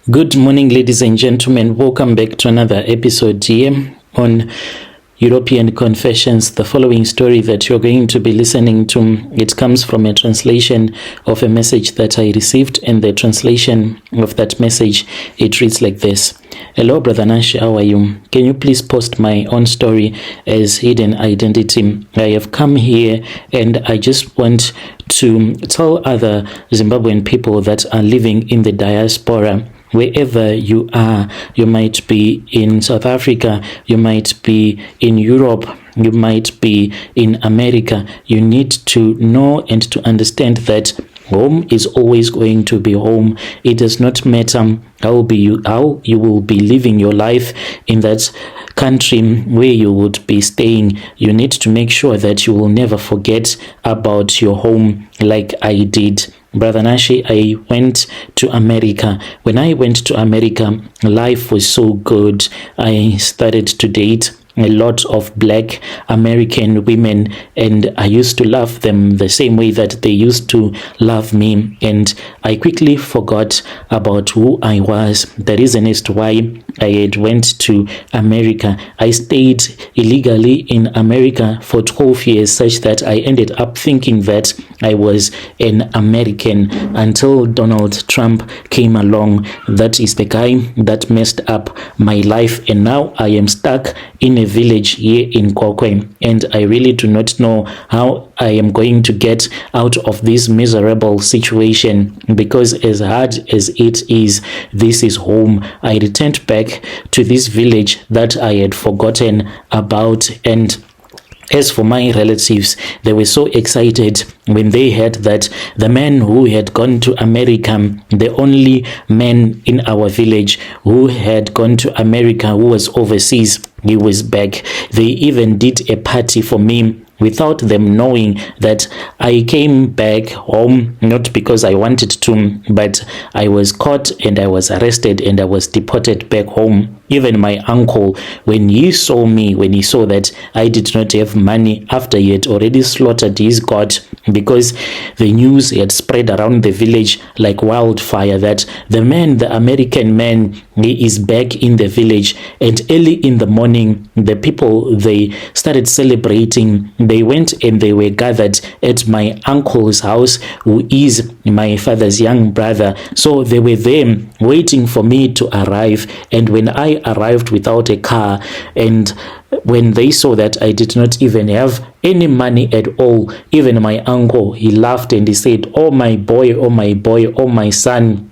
Good morning, ladies and gentlemen. Welcome back to another episode here on European Confessions. The following story that you're going to be listening to, it comes from a translation of a message that I received, and the translation of that message, it reads like this. Hello, Brother Nash, how are you? Can you please post my own story as hidden identity? I have come here and I just want to tell other Zimbabwean people that are living in the diaspora. Wherever you are, you might be in South Africa, you might be in Europe, you might be in America. You need to know and to understand that home is always going to be home. It does not matter how you will be living your life in that country where you would be staying. You need to make sure that you will never forget about your home like I did. Brother Nashi, I went to America. When I went to America, life was so good. I started to date a lot of Black American women, and I used to love them the same way that they used to love me, and I quickly forgot about who I was. The reason as to why I had went to America. I stayed illegally in America for 12 years, such that I ended up thinking that I was an American until Donald Trump came along. That is the guy that messed up my life, and now I am stuck in a village here in Kokwe, and I really do not know how I am going to get out of this miserable situation, because as hard as it is, this is home. I returned back to this village that I had forgotten about, and as for my relatives, they were so excited when they heard that the man who had gone to America, the only man in our village who had gone to America, who was overseas, he was back. They even did a party for me without them knowing that I came back home, not because I wanted to, but I was caught and I was arrested and I was deported back home. Even my uncle, when he saw me, when he saw that I did not have money after he had already slaughtered his god, because the news had spread around the village like wildfire that the man, the American man, he is back in the village. And early in the morning, the people, they started celebrating. They went and they were gathered at my uncle's house, who is my father's young brother. So they were there waiting for me to arrive. And when I arrived without a car, and when they saw that I did not even have any money at all, even my uncle, he laughed and he said, "Oh my boy, oh my boy, oh my son,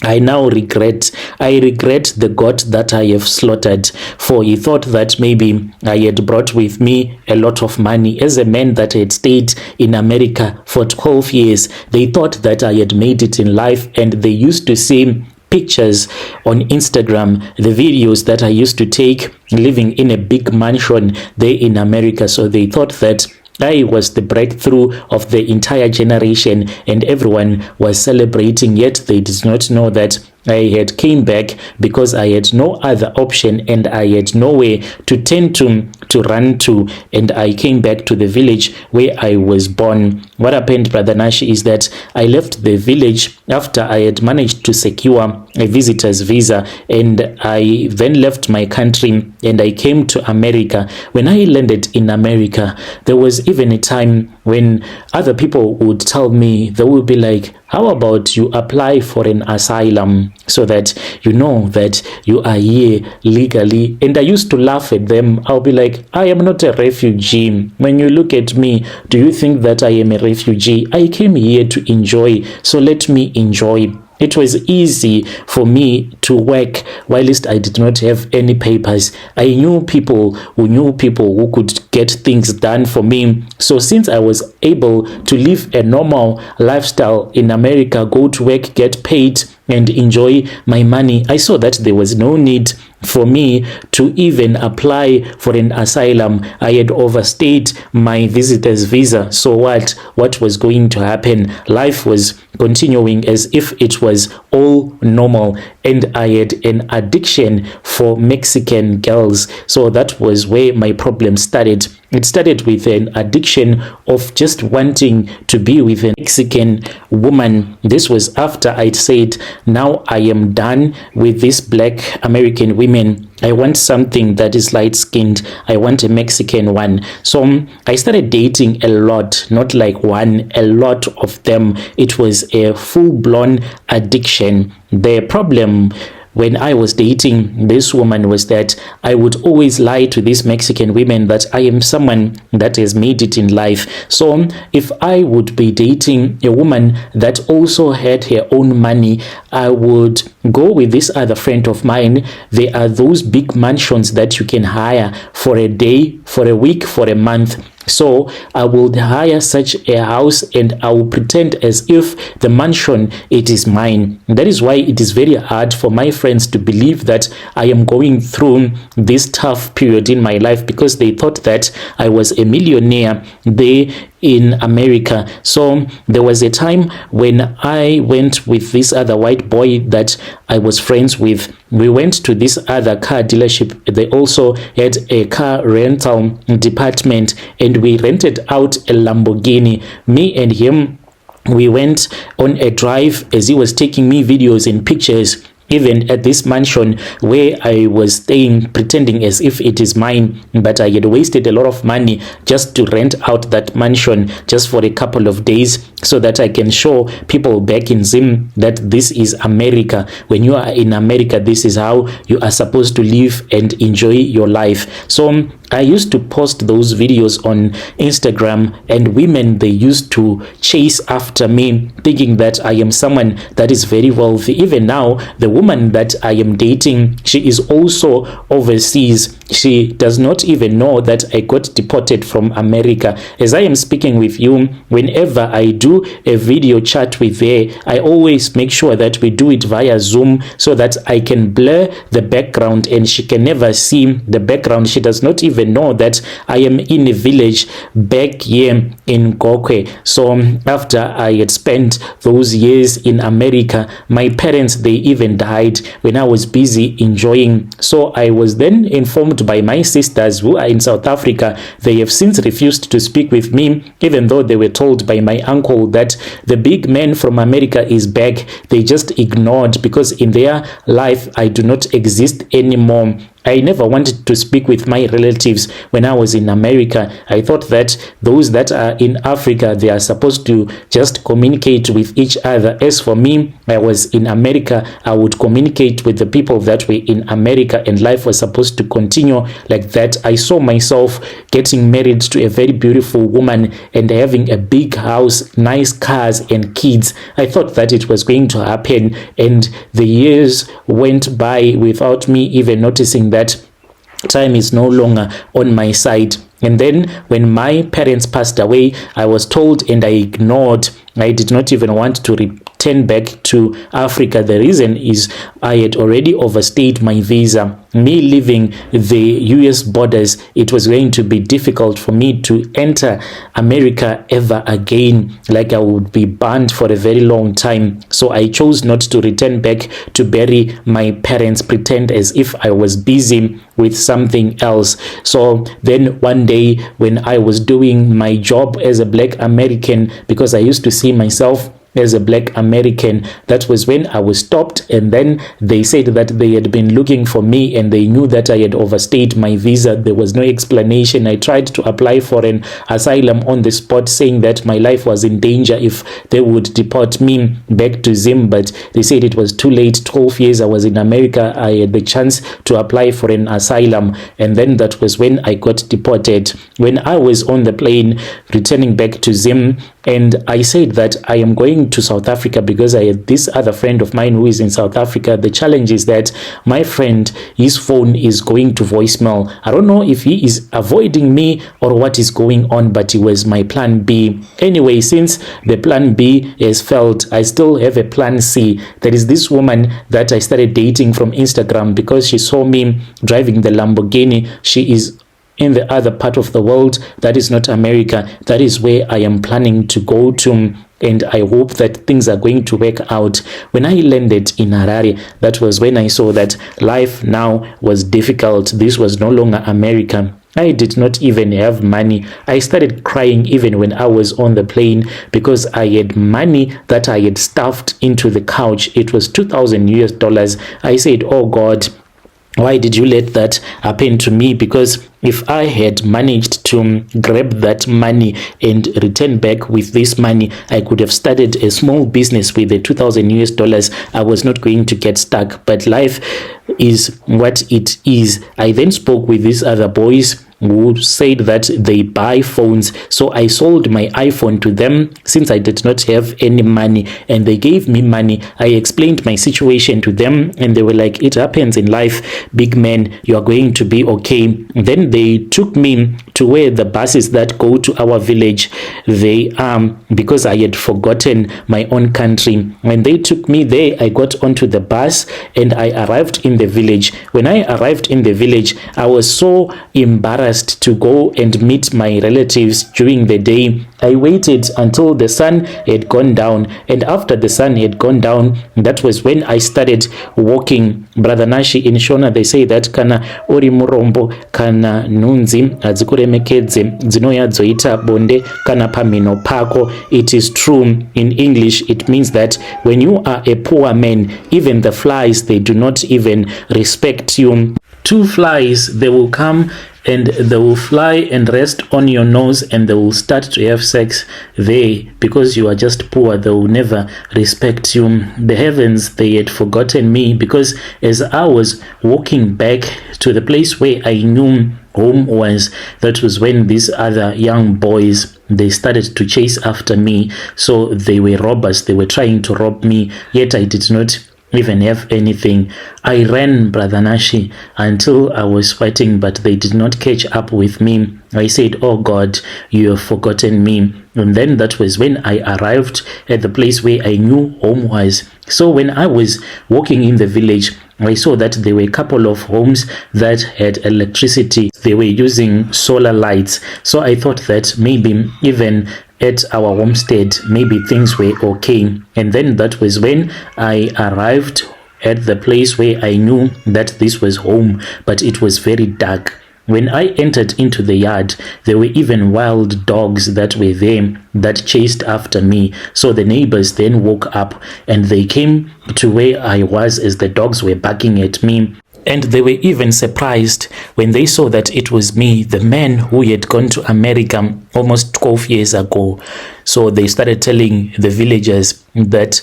I regret the God that I have slaughtered." For he thought that maybe I had brought with me a lot of money. As a man that had stayed in America for 12 years, they thought that I had made it in life, and they used to see pictures on Instagram, the videos that I used to take living in a big mansion there in America. So they thought that I was the breakthrough of the entire generation and everyone was celebrating, yet they did not know that I had came back because I had no other option and I had nowhere to turn to run to, and I came back to the village where I was born. What happened, Brother Nash, is that I left the village after I had managed to secure a visitor's visa, and I then left my country and I came to America. When I landed in America, there was even a time when other people would tell me, they would be like, "How about you apply for an asylum so that you know that you are here legally?" And I used to laugh at them. I'll be like, "I am not a refugee. When you look at me, do you think that I am a refugee? I came here to enjoy, so let me enjoy." It was easy for me to work whilst I did not have any papers. I knew people who could get things done for me. So since I was able to live a normal lifestyle in America, go to work, get paid, and enjoy my money, I saw that there was no need for me to even apply for an asylum. I had overstayed my visitor's visa. So what was going to happen? Life was continuing as if it was all normal, and I had an addiction for Mexican girls. So that was where my problem started. It started with an addiction of just wanting to be with a Mexican woman. This was after I'd said, now I am done with these black American women. I want something that is light-skinned. I want a Mexican one. So I started dating a lot, not like one, a lot of them. It was a full-blown addiction. The problem when I was dating this woman was that I would always lie to these Mexican women that I am someone that has made it in life. So if I would be dating a woman that also had her own money, I would go with this other friend of mine. There are those big mansions that you can hire for a day, for a week, for a month. So I will hire such a house and I will pretend as if the mansion, it is mine. That is why it is very hard for my friends to believe that I am going through this tough period in my life, because they thought that I was a millionaire there in America. So there was a time when I went with this other white boy that I was friends with. We went to this other car dealership. They also had a car rental department, and we rented out a Lamborghini. Me and him, we went on a drive as he was taking me videos and pictures, even at this mansion where I was staying, pretending as if it is mine, but I had wasted a lot of money just to rent out that mansion just for a couple of days, so that I can show people back in Zim that this is America. When you are in America, this is how you are supposed to live and enjoy your life. So I used to post those videos on Instagram, and women, they used to chase after me, thinking that I am someone that is very wealthy. Even now, the woman that I am dating, she is also overseas. She does not even know that I got deported from America. As I am speaking with you, whenever I do a video chat with her, I always make sure that we do it via Zoom, so that I can blur the background and she can never see the background. She does not even know that I am in a village back here in Gokwe. So after I had spent those years in America, my parents, they even died when I was busy enjoying. So I was then informed by my sisters who are in South Africa. They have since refused to speak with me, even though they were told by my uncle that the big man from America is back. They just ignored, because in their life I do not exist anymore. I never wanted to speak with my relatives when I was in America. I thought that those that are in Africa, they are supposed to just communicate with each other. As for me, I was in America. I would communicate with the people that were in America, and life was supposed to continue like that. I saw myself getting married to a very beautiful woman and having a big house, nice cars and kids. I thought that it was going to happen, and the years went by without me even noticing that time is no longer on my side. And then when my parents passed away, I was told, and I ignored. I did not even want to return back to Africa. The reason is I had already overstayed my visa. Me leaving the US borders, it was going to be difficult for me to enter America ever again. Like I would be banned for a very long time. So I chose not to return back to bury my parents, pretend as if I was busy with something else. So then one day when I was doing my job as a black American, because I used to see myself as a black American, that was when I was stopped, and then they said that they had been looking for me and they knew that I had overstayed my visa. There was no explanation. I tried to apply for an asylum on the spot, saying that my life was in danger if they would deport me back to Zim, but they said it was too late. 12 years I was in America, I had the chance to apply for an asylum, and then that was when I got deported. When I was on the plane returning back to Zim, And I said that I am going to South Africa because I had this other friend of mine who is in South Africa. The challenge is that my friend, his phone is going to voicemail. I don't know if he is avoiding me or what is going on, but it was my plan B. Anyway, since the plan B has failed, I still have a plan C. There is this woman that I started dating from Instagram because she saw me driving the Lamborghini. She is in the other part of the world. That is not America. That is where I am planning to go to, and I hope that things are going to work out. When I landed in Harare, that was when I saw that life now was difficult. This was no longer America. I did not even have money. I started crying even when I was on the plane because I had money that I had stuffed into the couch. It was 2,000 US dollars. I said, oh God, why did you let that happen to me? Because if I had managed to grab that money and return back with this money, I could have started a small business with the 2,000 US dollars. I was not going to get stuck, but life is what it is. I then spoke with these other boys who said that they buy phones. So I sold my iPhone to them since I did not have any money, and they gave me money. I explained my situation to them and they were like, it happens in life, big man, you are going to be okay. Then they took me to where the buses that go to our village, they because I had forgotten my own country. When they took me there, I got onto the bus and I arrived in the village. When I arrived in the village, I was so embarrassed to go and meet my relatives during the day. I waited until the sun had gone down, and after the sun had gone down, that was when I started walking. Brother Nashi, in Shona they say that kana uri murombo kana nunzi adzikuremekedze dzinoya dzoita bonde kana pamino pako. It is true. In English it means that when you are a poor man, even the flies, they do not even respect you. Two flies, they will come and they will fly and rest on your nose and they will start to have sex there because you are just poor. They will never respect you. The heavens, they had forgotten me because as I was walking back to the place where I knew home was, that was when these other young boys, they started to chase after me. So they were robbers. They were trying to rob me, yet I did not even have anything. I ran, Brother Nashi, until I was fighting, but they did not catch up with me. I said, oh God, you have forgotten me. And then that was when I arrived at the place where I knew home was. So when I was walking in the village, I saw that there were a couple of homes that had electricity. They were using solar lights. So I thought that maybe even at our homestead, maybe things were okay. And then that was when I arrived at the place where I knew that this was home, but it was very dark. When I entered into the yard, there were even wild dogs that were there that chased after me. So the neighbors then woke up and they came to where I was as the dogs were barking at me. And they were even surprised when they saw that it was me, the man who had gone to America almost 12 years ago. So they started telling the villagers that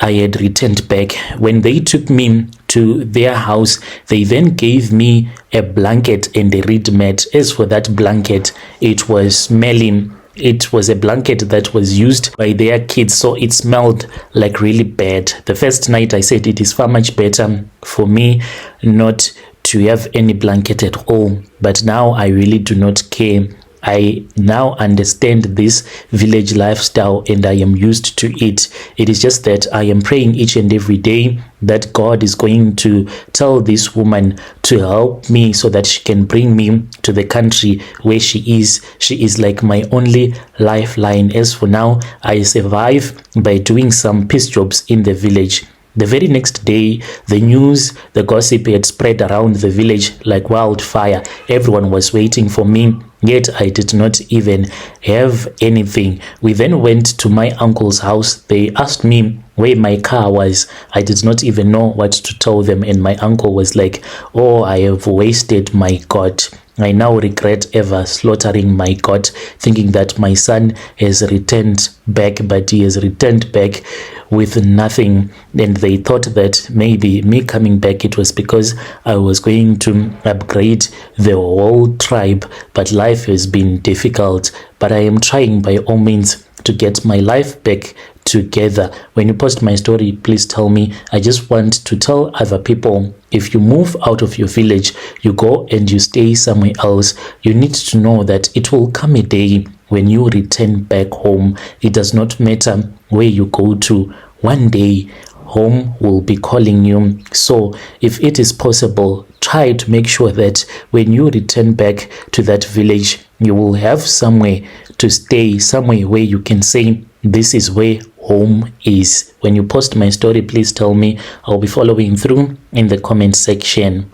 I had returned back. When they took me to their house, they then gave me a blanket and a reed mat. As for that blanket, it was smelling. It was a blanket that was used by their kids, so it smelled like really bad. The first night I said it is far much better for me not to have any blanket at all, but now I really do not care. I now understand this village lifestyle and I am used to it. It is just that I am praying each and every day that God is going to tell this woman to help me so that she can bring me to the country where she is. She is like my only lifeline. As for now, I survive by doing some piece jobs in the village. The very next day, the news, the gossip had spread around the village like wildfire. Everyone was waiting for me, yet I did not even have anything. We then went to my uncle's house. They asked me where my car was. I did not even know what to tell them, and my uncle was like, oh, I have wasted my God. I now regret ever slaughtering my God, thinking that my son has returned back, but he has returned back with nothing. And they thought that maybe me coming back, it was because I was going to upgrade the whole tribe, but life has been difficult. But I am trying by all means to get my life back together. When you post my story, please tell me. I just want to tell other people, if you move out of your village, you go and you stay somewhere else, you need to know that it will come a day when you return back home. It does not matter where you go to. One day, home will be calling you. So if it is possible, try to make sure that when you return back to that village, you will have somewhere to stay, somewhere where you can say, this is where home is. When you post my story, please tell me. I'll be following through in the comment section.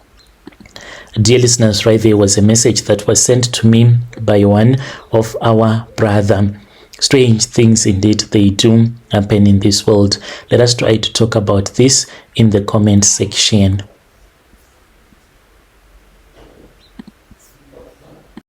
Dear listeners, right there was a message that was sent to me by one of our brother. Strange things indeed they do happen in this world. Let us try to talk about this in the comment section.